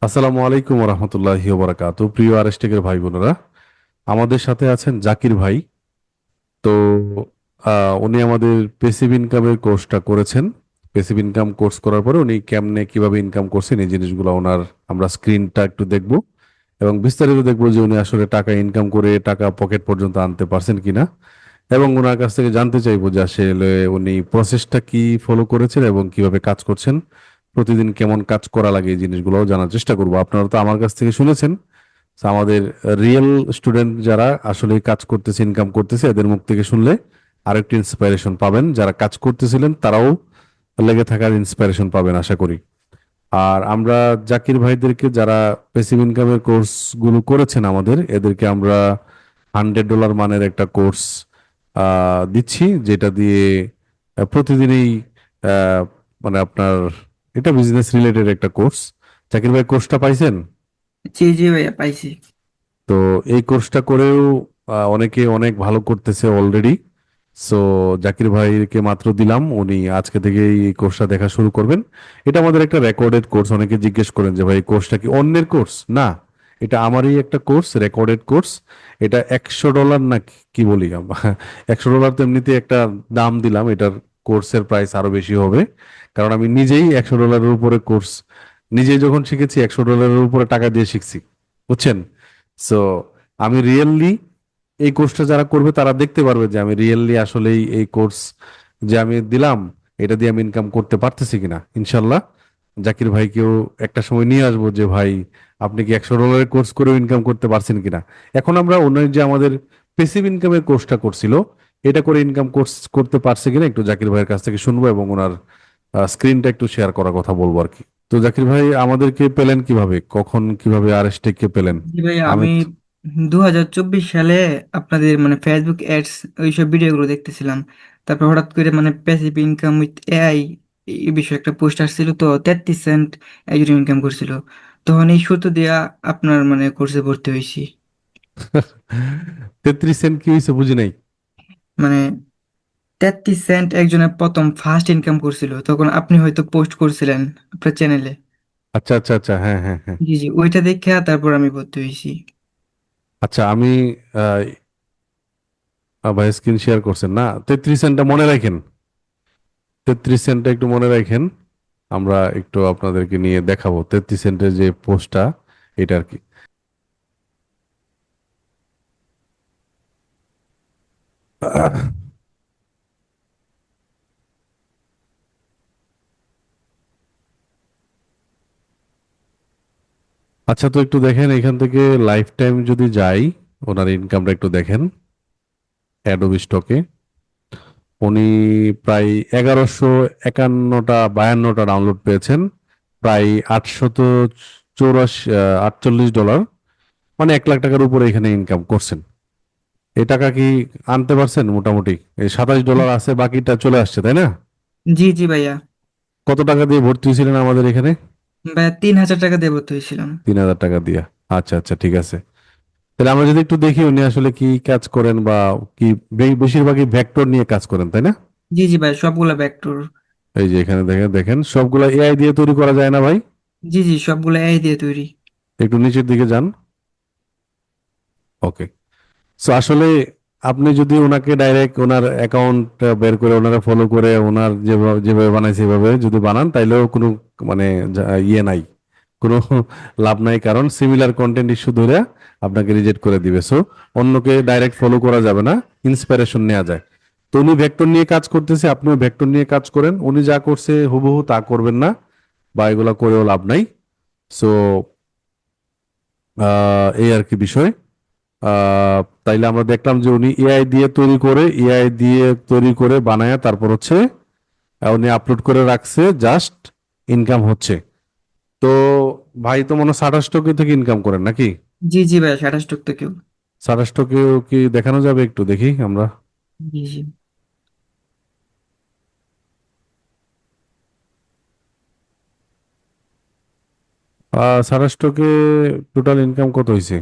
আসসালামু আলাইকুম রহমতুল্লাহি ওবারাকাতু। প্রিয় আরেস্টেকের ভাই বোনেরা, আমাদের সাথে আছেন জাকির ভাই। তো উনি আমাদের পেসিভ ইনকামের কোর্সটা করেছেন। পেসিভ ইনকাম কোর্স করার পরে উনি কেমনে কিভাবে ইনকাম করছেন এই জিনিসগুলো ওনার আমরা স্ক্রিনটা একটু দেখব এবং বিস্তারিত দেখবো যে উনি আসলে টাকা ইনকাম করে টাকা পকেট পর্যন্ত আনতে পারছেন কিনা, এবং ওনার কাছ থেকে জানতে চাইবো যে আসলে উনি প্রসেসটা কি ফলো করেছেন এবং কিভাবে কাজ করছেন, প্রতিদিন কেমন কাজ করা লাগে এই জিনিসগুলো জানার চেষ্টা করবো। আপনারা তো আমার কাছ থেকে শুনেছেন। তো আমাদের রিয়েল স্টুডেন্ট যারা আসলে কাজ করতেছে, ইনকাম করতেছে, এদের মুখ থেকে শুনলে আরেকটু ইন্সপিরেশন পাবেন। যারা কাজ করতেছিলেন তারাও লেগে থাকার ইন্সপিরেশন পাবেন আশা করি। আর আমরা জাকির ভাইদেরকে যারা প্যাসিভ ইনকামের কোর্স গুলো করেছেন আমাদের, এদেরকে আমরা $100 মানের একটা কোর্স দিচ্ছি, যেটা দিয়ে প্রতিদিনই আহ, মানে আপনার এটা বিজনেস রিলেটেড একটা কোর্স। জাকির ভাই কোর্সটা পাইছেন? জি জি ভাইয়া পাইছি। তো এই কোর্সটা করেও অনেকে অনেক ভালো করতেছে অলরেডি। সো জাকির ভাইকে মাত্র দিলাম, উনি আজকে থেকে এই কোর্সটা দেখা শুরু করবেন। এটা আমাদের একটা রেকর্ডেড কোর্স। অনেকে জিজ্ঞেস করেন যে ভাই কোর্সটা কি অন্যের কোর্স? না, এটা আমারই একটা কোর্স, রেকর্ডেড কোর্স। এটা $100 না কি বলি আমরা, $100 তো এমনিতে একটা দাম দিলাম। এটার কোর্সের প্রাইস আরো বেশি হবে, কারণ আমি নিজেই $100 উপরে কোর্স নিজেই যখন শিখেছি $100 উপরে টাকা দিয়ে শিখছি, বুঝছেন? সো আমি রিয়েলি এই কোর্সটা যারা করবে তারা দেখতে পারবে যে আমি রিয়েলি আসলেই এই কোর্স যে আমি দিলাম এটা দিয়ে আমি ইনকাম করতে পারতেছি কিনা। ইনশাল্লাহ জাকির ভাইকেও একটা সময় নিয়ে আসবো যে ভাই আপনি কি $100 কোর্স করেও ইনকাম করতে পারছেন কিনা। এখন আমরা অন্য যে আমাদের পেসিভ ইনকামের কোর্সটা করছিল, এটা করে ইনকাম কোর্স করতে পারছে কিনা একটু জাকির ভাইয়ের কাছ থেকে শুনবো এবং ওনার স্ক্রিনটা একটু শেয়ার করার কথা বলবো আর কি। তো জাকির ভাই আমাদেরকে পেলেন কিভাবে, কখন কিভাবে আরএসটেক কে পেলেন? জি ভাইয়া আমি আমি 2024 সালে আপনাদের মানে ফেসবুক অ্যাডস ওইসব ভিডিওগুলো দেখতেছিলাম। তারপর হঠাৎ করে মানে প্যাসিভ ইনকাম উইথ এআই এই বিষয়ে একটা পোস্ট আসছিল, তো 33 সেন্ট একজন ইনকাম করছিল। তখন এই সূত্র দিয়া আপনার মানে কোর্সে ভর্তি হয়েছি। 33 সেন্ট কি হয়েছে বুঝি নাই। মানে 33 সেন্ট একজনের প্রথম ফার্স্ট ইনকাম করছিল, তখন আপনি হয়তো পোস্ট করছিলেন আপনার চ্যানেলে। আচ্ছা আচ্ছা আচ্ছা, হ্যাঁ হ্যাঁ হ্যাঁ। জি জি, ওইটা দেখে তারপর আমি ভর্তি হয়েছি। আচ্ছা আমি আহ, ভাই স্ক্রিন শেয়ার করছেন না? 33 সেন্টটা মনে রাখেন, 33 সেন্টটা একটু মনে রাখেন। আমরা একটু আপনাদেরকে নিয়ে দেখাবো 33 সেন্টের যে পোস্টটা, এটা আর কি। আচ্ছা, তো একটু দেখেন এখান থেকে লাইফ টাইম যদি যাই, ওনার ইনকামটা একটু দেখেন। অ্যাডোবি স্টকে উনি প্রায় 1151টা ডাউনলোড পেয়েছেন, প্রায় 48 48 ডলার, মানে $1 লাখ উপরে এখানে ইনকাম করছেন। এই টাকা কি আনতে পারছেন? মোটামুটি এই $27 আছে, বাকিটা চলে আসছে, তাই না? জি জি ভাইয়া। কত টাকা দিয়ে ভর্তি হয়েছিলেন আমাদের এখানে? ভাইয়া 3,000 টাকা দিয়ে ভর্তি হয়েছিলাম। 3,000 টাকা দিয়া। আচ্ছা আচ্ছা, ঠিক আছে। তাহলে আমরা যদি একটু দেখি উনি আসলে কি কাজ করেন, বা কি বেশিরভাগই ভেক্টর নিয়ে কাজ করেন, তাই না? জি জি ভাই, সবগুলা ভেক্টর। এই যে এখানে দেখেন দেখেন সবগুলা এআই দিয়ে তৈরি করা যায় না ভাই? জি জি, সবগুলা এআই দিয়ে তৈরি। একটু নিচের দিকে যান। ওকে। সো আসলে আপনি যদি ওনাকে ডাইরেক্ট ওনার অ্যাকাউন্ট বের করে ওনারা ফলো করে ওনার যেভাবে যেভাবে বানাইছে সেভাবে যদি বানান, তাইলেও কোনো মানে ইয়ে নাই, কোনো লাভ নাই, কারণ সিমিলার কন্টেন্ট ইস্যু ধরে আপনাকে রিজেক্ট করে দিবে। সো অন্যকে ডাইরেক্ট ফলো করা যাবে না, ইন্সপিরেশন নেওয়া যায়। তো উনি ভেক্টর নিয়ে কাজ করতেছে, আপনিও ভেক্টর নিয়ে কাজ করেন। উনি যা করছে হুবহু তা করবেন না, বা এগুলা করেও লাভ নাই। সো এই আর কি বিষয়। তাইলে আমরা দেখলাম যে উনি এআই দিয়ে তৈরি করে বানায় তারপর হচ্ছে উনি আপলোড করে রাখছে, জাস্ট ইনকাম হচ্ছে। তো ভাই তো মনে হয় সাটাশ টোকে থেকে ইনকাম করেন নাকি? জি জি ভাই, 28 থেকেও। সাটাশ টোকে কি দেখানো যাবে? একটু দেখি আমরা। জি জি। সাটাশ টোকে টোটাল ইনকাম কত হয়েছে?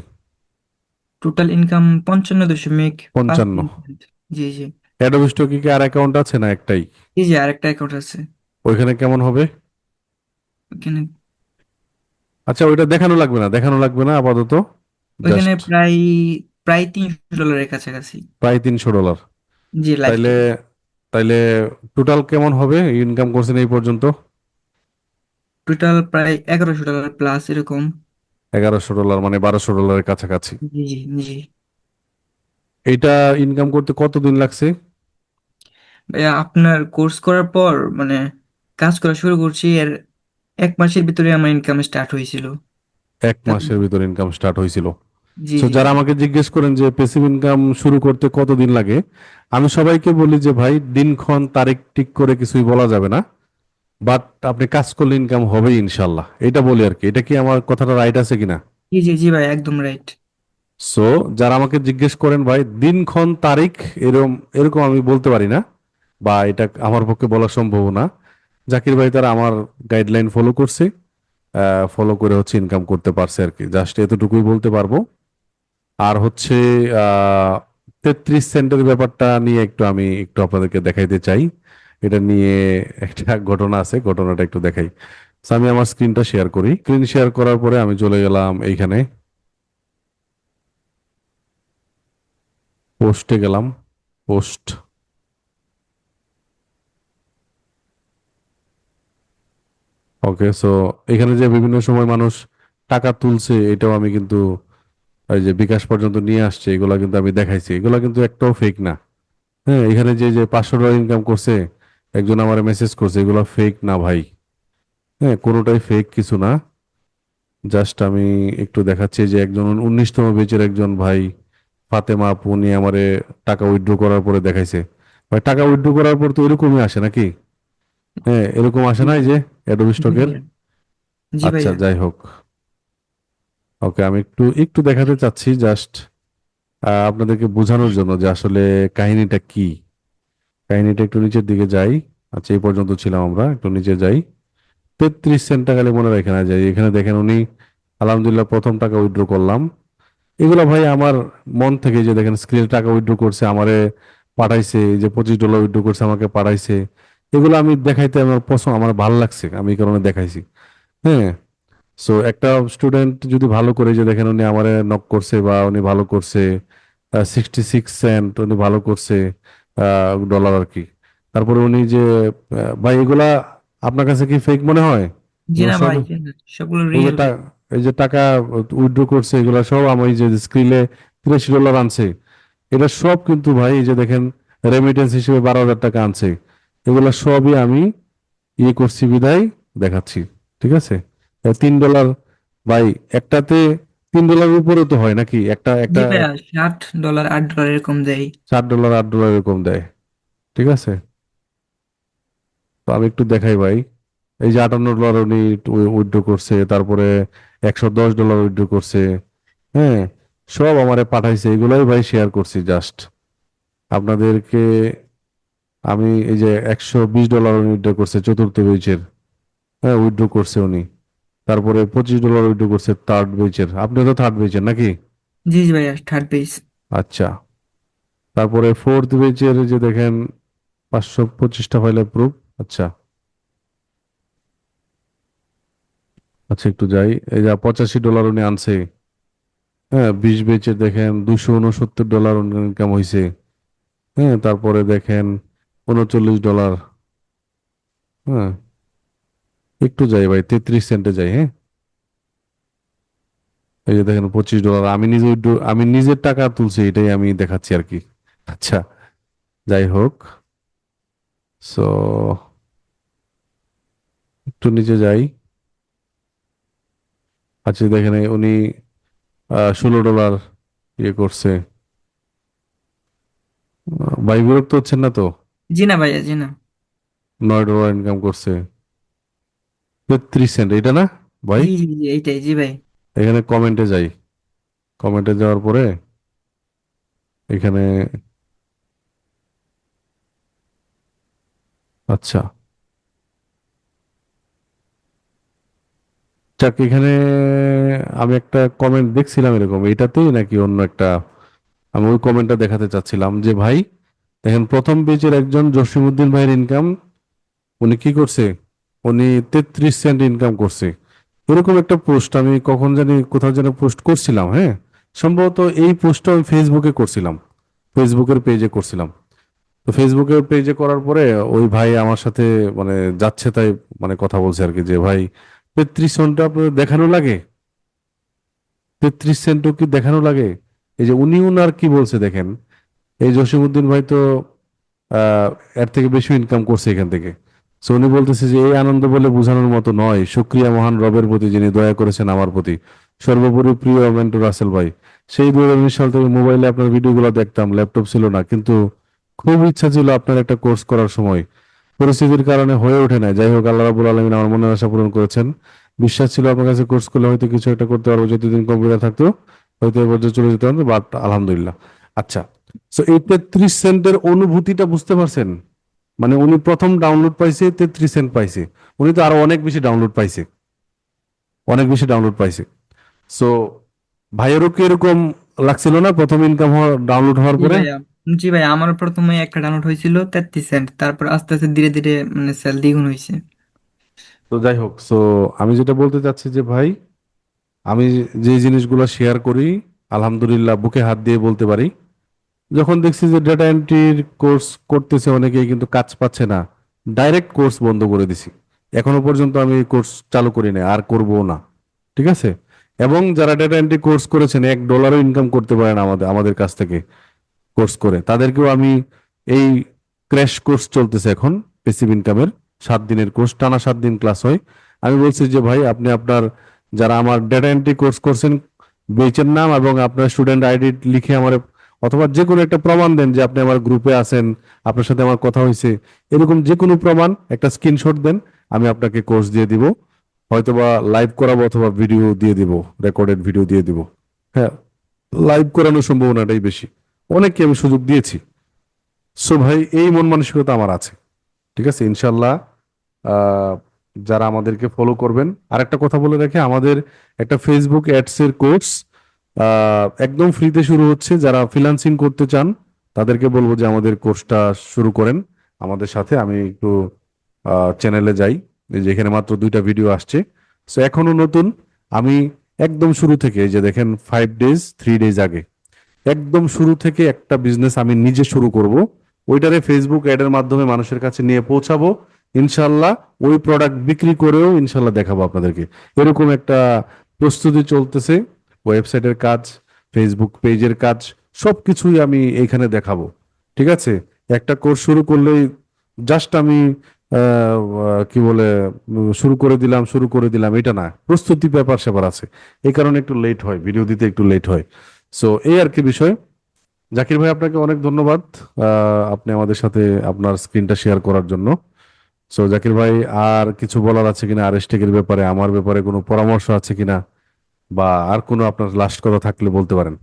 Total income 55.5 55। মিনিট। জি জি। অ্যাডোবি স্টকে কি আর অ্যাকাউন্ট আছে না একটাই? জি জি, আরেকটা অ্যাকাউন্ট আছে। ওইখানে কেমন হবে? ওখানে আচ্ছা, ওইটা দেখানো লাগবে না, দেখানো লাগবে না আপাতত, ওইখানে জাস্ট প্রায় প্রায় $300 কাছাকাছি। প্রায় $300। জি, লাইফ তাইলে থেকে। তাইলে টোটাল কেমন হবে ইনকাম করছেন এই পর্যন্ত? টোটাল প্রায় $1100 প্লাস এরকম। $1100 মানে $1200 কাছাকাছি। জি জি জি। এইটা ইনকাম করতে কতদিন লাগছে? ভাইয়া আপনার কোর্স করার পর মানে কাজ করা শুরু করছি, এর 1 মাসের ভিতরে আমার ইনকাম স্টার্ট হয়েছিল। এক তারপর মাসের ভিতর ইনকাম স্টার্ট হয়েছিল? জি সো জি যারা আমাকে জিজ্ঞেস করেন যে প্যাসিভ ইনকাম শুরু করতে কতদিন লাগে, আমি সবাইকে বলি যে ভাই দিনক্ষণ তারিখ ঠিক করে কিছুই বলা যাবে না, বাট আপনি কাজ করলে ইনকাম হবেই ইনশাল্লাহ, এটা বলি আর কি। এটা কি আমার কথাটা রাইট আছে কিনা? জি জি জি ভাই, একদম রাইট। সো যারা আমাকে জিজ্ঞেস করেন ভাই দিনক্ষণ তারিখ, এরকম এরকম আমি বলতে পারি না, বা এটা আমার পক্ষে বলা সম্ভব না। জাকির ভাই তারা আমার গাইডলাইন ফলো করছে, ফলো করে হচ্ছে ইনকাম করতে পারছে আর কি, জাস্ট এতটুকুই বলতে পারবো। আর হচ্ছে আহ 33 সেন্টের ব্যাপারটা নিয়ে একটু আমি একটু আপনাদেরকে দেখাইতে চাই। এটা নিয়ে একটা ঘটনা আছে, ঘটনাটা একটু দেখাই। So, আমি আমার স্ক্রিনটা শেয়ার করি। স্ক্রিন শেয়ার করার পরে আমি চলে গেলাম এইখানে, পোস্টে গেলাম, পোস্ট। ওকে, সো এখানে যে বিভিন্ন সময় মানুষ টাকা তুলছে এটাও আমি কিন্তু এই যে বিকাশ পর্যন্ত নিয়ে আসছে, এগুলা কিন্তু আমি দেখাইছি, এগুলা কিন্তু একটাও ফেক না। হ্যাঁ, এখানে যে যে $500 ইনকাম করছে, একজন আমার মেসেজ করছে, এগুলা ফেক না ভাই। হ্যাঁ, কোনোটাই ফেক কিছু না। জাস্ট আমি একটু দেখাচ্ছি যে একজন 19তম ব্যাচের একজন ভাই, ফাতেমা আপু, উনি আমারে টাকা উইথড্র করার পরে দেখাইছে। ভাই টাকা উইথড্র করার পর তো এরকমই আসে নাকি? হ্যাঁ, এরকম আসে জি না এই যে অ্যাডোবি জি স্টকের? ভাইয়া। জি আচ্ছা, ভাইয়া। যাই হোক। ওকে, আমি একটু একটু দেখাতে চাচ্ছি জাস্ট আপনাদেরকে বোঝানোর জন্য যে আসলে কাহিনীটা কি। কাহিনীটা একটু নিচের দিকে যাই। আচ্ছা, এই পর্যন্ত ছিলাম আমরা, একটু নিচে যাই। 33 সেন্ট টাকা মনে রাখেন না যাই, এখানে দেখেন উনি আলহামদুলিল্লাহ প্রথম টাকা উইথড্র করলাম। এগুলো ভাই আমার মন থেকে, যে দেখেন স্ক্রিনে টাকা উইথড্র করছে আমারে পাঠাইছে, এই যে $25 উইথড্র করছে আমাকে পাঠাইছে, এগুলো আমি দেখাইতে আমার পছন্দ, আমার ভালো লাগছে, আমি এই কারণে দেখাইছি। হ্যাঁ, সো একটা স্টুডেন্ট যদি ভালো করে, যে দেখেন উনি আমারে নক করছে বা উনি ভালো করছে, 66 সেন্ট উনি ভালো করছে, ডলার আর কি। তারপরে উনি যে ভাই এগুলা আপনার কাছে কি ফেক মনে হয়? জি এগুলো না সব, ভাই, জি না, সবগুলো এগুলো রিয়েল ভাই। এই যে টাকা উইথড্র করছে এগুলা সব, আমি এই যে স্ক্রিনে $83 আনছে, এটা সব কিন্তু ভাই এই যে দেখেন রেমিটেন্স হিসেবে 12,000 টাকা আনছে, এগুলা সবই আমি ইয়ে করছি বিদায় দেখাচ্ছি। ঠিক আছে? $3 ভাই, একটাতে $3 উপরে তো হয় নাকি? একটা জি একটা ভাইয়া, $60 $8 এরকম দেয়। $7 $8 এরকম দেয়। ঠিক আছে, তো আমি একটু দেখাই ভাই। এই যে $58 উনি উইথড্র করছে, তারপরে $110 উইথড্র করছে। হ্যাঁ, সব আমারে পাঠাইছে, এগুলাই ভাই শেয়ার করছি জাস্ট আপনাদেরকে। আমি এই যে $120 উইথড্র করছে চতুর্থ ব্যাচের, হ্যাঁ উইথড্র করছে উনি। তারপরে $25 উইথড্র করছে থার্ড ব্যাচের, আপনি তো থার্ড ব্যাচের নাকি? জি জি ভাইয়া, থার্ড পেজ। আচ্ছা, তারপরে ফোর্থ ব্যাচের যে দেখেন 525টা ফাইল অ্যাপ্রুভ। আচ্ছা, আচ্ছা একটু যাই, এই যে $85 উনি আনছে। হ্যাঁ, 20 ব্যাচের দেখেন $269 ইনকাম হয়েছে। হ্যাঁ, তারপরে দেখেন $39। হ্যাঁ, একটু যাই ভাই, 33 সেন্টে যাই। হ্যাঁ, এই যে দেখেন $25, আমি নিজে আমি নিজের টাকা তুলছি, এটাই আমি দেখাচ্ছি আর কি। আচ্ছা, যাই হোক। সো একটু নিচে যাই। আচ্ছা, দেখেন উনি $16 ইয়ে করছে। ভাই বিরক্ত হচ্ছেন না তো? জি না ভাইয়া, জি না। $9 ইনকাম করছে, 33 সেন্ট, এটা না ভাই? জি জি জি, এইটাই, জি ভাই। এখানে কমেন্টে যাই, কমেন্টে যাওয়ার পরে এখানে, আচ্ছা যাক, এখানে আমি একটা কমেন্ট দেখছিলাম এরকম, এটাতেই নাকি অন্য একটা, আমি ওই কমেন্টটা দেখাতে চাচ্ছিলাম যে ভাই দেখেন প্রথম পেজের একজন জসিমউদ্দিন ভাইয়ের ইনকাম, উনি কি করছে, উনি 33 সেন্ট ইনকাম করছে। এরকম একটা পোস্ট আমি কখন জানি কোথাও যেন পোস্ট করছিলাম, হ্যাঁ, সম্ভবত এই পোস্টটা আমি ফেসবুকে করছিলাম, ফেসবুকের পেজে করছিলাম। তো ফেসবুকের পেজে করার পরে ওই ভাই আমার সাথে মানে যাচ্ছে তাই মানে কথা বলছে আর কি, যে ভাই 33 সেন্ট আপনার দেখানো লাগে, 33 সেন্টও কি দেখানো লাগে? এই যে উনি উনার কি বলছে দেখেন, এই জসিমউদ্দিন ভাই তো আহ এর থেকে বেশি ইনকাম করছে এখান থেকে। সো উনি বলতেছে যে এই আনন্দ বলে বোঝানোর মতো নয়, শুক্রিয়া মহান রবের প্রতি যিনি দয়া করেছেন আমার প্রতি। সর্বোপরি প্রিয় মেন্টর রাসেল ভাই, সেই 2019 সাল থেকে মোবাইলে আপনার ভিডিওগুলো দেখতাম, ল্যাপটপ ছিল না, কিন্তু খুব ইচ্ছা ছিল আপনার একটা কোর্স করার সময়, পরিস্থিতির কারণে হয়ে ওঠে না। যাই হোক, আল্লাহ রাব্বুল আলামিন আমার মনের আশা পূরণ করেছেন। বিশ্বাস ছিল আপনার কাছে কোর্স করলে হয়তো কিছু একটা করতে পারবো, যতদিন কম্পিউটার থাকতো হয়তো এ পর্যায়ে চলে যেতে পারতো, বাট আলহামদুলিল্লাহ। আচ্ছা, তো এই 33 সেন্টের অনুভূতিটা বুঝতে পারছেন? মানে উনি প্রথম ডাউনলোড পাইছে 33 সেন্ট পাইছে, উনি তো আরো অনেক বেশি ডাউনলোড পাইছে, অনেক বেশি ডাউনলোড পাইছে। সো ভাইয়েরও কি এরকম লাগছিল না প্রথম ইনকাম হওয়ার, ডাউনলোড হওয়ার জি পরে? ভাইয়া। জি ভাই, আমার প্রথমে একটা ডাউনলোড হয়েছিল 33 সেন্ট, তারপর আস্তে আস্তে ধীরে ধীরে মানে সেল দ্বিগুণ হয়েছে। তো যাই হোক, সো আমি যেটা বলতে চাচ্ছি যে ভাই, আমি যে জিনিসগুলো শেয়ার করি আলহামদুলিল্লাহ বুকে হাত দিয়ে বলতে পারি, যখন দেখছি যে ডেটা এন্ট্রির কোর্স করতেছে অনেকেই কিন্তু কাজ পাচ্ছে না, ডাইরেক্ট কোর্স বন্ধ করে দিছি। এখনো পর্যন্ত আমি কোর্স চালু করি না, আর করবো না। ঠিক আছে? এবং যারা ডেটা এন্ট্রি কোর্স করেছেন $1 ইনকাম করতে পারেন আমাদের আমাদের কাছ থেকে কোর্স করে, তাদেরকেও আমি এই ক্র্যাশ কোর্স চলতেছে এখন প্যাসিভ ইনকামের, 7 দিনের কোর্স, টানা 7 দিন ক্লাস হয়। আমি বলছি যে ভাই আপনি আপনার, যারা আমার ডেটা এন্ট্রি কোর্স করছেন, বেচের নাম এবং আপনার স্টুডেন্ট আইডি লিখে আমার, অথবা যে কোনো একটা প্রমাণ দেন যে আপনি আমার গ্রুপে আছেন, আপনার সাথে আমার কথা হয়েছে, এরকম যে কোনো প্রমাণ একটা স্ক্রিনশট দেন, আমি আপনাকে কোর্স দিয়ে দিব। হয়তোবা লাইভ করাবো অথবা ভিডিও দিয়ে দিব, রেকর্ডেড ভিডিও দিয়ে দিব। হ্যাঁ, লাইভ করানোর সম্ভাবনাটাই বেশি, অনেককে আমি সুযোগ দিয়েছি। সো ভাই এই মন মানসিকতা আমার আছে। ঠিক আছে, ইনশাল্লাহ। আহ, যারা আমাদেরকে ফলো করবেন, আর একটা কথা বলে রাখি, আমাদের একটা ফেসবুক অ্যাডস এর কোর্স একদম ফ্রিতে শুরু হচ্ছে। যারা ফ্রিল্যান্সিং করতে চান তাদেরকে বলবো যে আমাদের কোর্সটা শুরু করেন আমাদের সাথে। আমি একটু চ্যানেলে যাই, এই যে এখানে মাত্র 2টা ভিডিও আসছে। সো এখনো নতুন, আমি একদম শুরু থেকে, এই যে দেখেন 5 ডেজ 3 ডেজ আগে একদম শুরু থেকে একটা বিজনেস আমি নিজে শুরু করব, ওইটারে ফেসবুক অ্যাডের মাধ্যমে মানুষের কাছে নিয়ে পৌঁছাবো ইনশাল্লাহ। ওই প্রোডাক্ট বিক্রি করেও ইনশাল্লাহ দেখাবো আপনাদেরকে। এরকম একটা প্রস্তুতি চলতেছে, ওয়েবসাইটের কাজ, ফেসবুক পেজের কাজ, সবকিছুই আমি এইখানে দেখাবো। ঠিক আছে? একটা কোর্স শুরু করলেই জাস্ট আমি কি বলে শুরু করে দিলাম এটা না, প্রস্তুতি ব্যাপার স্যাপার আছে। এই কারণে একটু লেট হয়, ভিডিও দিতে একটু লেট হয়। সো এই আর কি বিষয়। জাকির ভাই আপনাকে অনেক ধন্যবাদ, আপনি আমাদের সাথে আপনার স্ক্রিনটা শেয়ার করার জন্য। সো জাকির ভাই, আর কিছু বলার আছে কিনা আরএসটেকের ব্যাপারে, আমার ব্যাপারে কোনো পরামর্শ আছে কিনা, বা আর কোনো আপনার লাস্ট কথা থাকলে বলতে পারেন।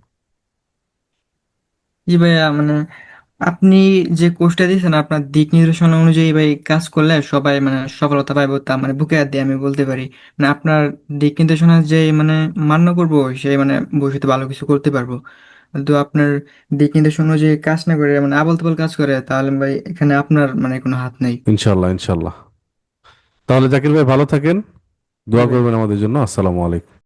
জি ভাইয়া, মানে আপনি যে কোর্সটা দিয়েছেন আপনার দিক নির্দেশনা অনুযায়ী ভাই কাজ করলে সবাই মানে সফলতা পাইবো, তা মানে বুকে হাত দিয়ে আমি বলতে পারি। মানে আপনার দিক নির্দেশনা যে মানে মান্য করবো, সেই মানে ভবিষ্যতে ভালো কিছু করতে পারবো। তো আপনার দিক নির্দেশনা অনুযায়ী কাজ না করে মানে আবল তাবল কাজ করে, তাহলে ভাই এখানে আপনার মানে কোনো হাত নেই। ইনশাল্লাহ, ইনশাল্লাহ। তাহলে জাকির ভাই ভালো থাকেন, জি দোয়া ভাই। করবেন আমাদের জন্য। আসসালামু আলাইকুম।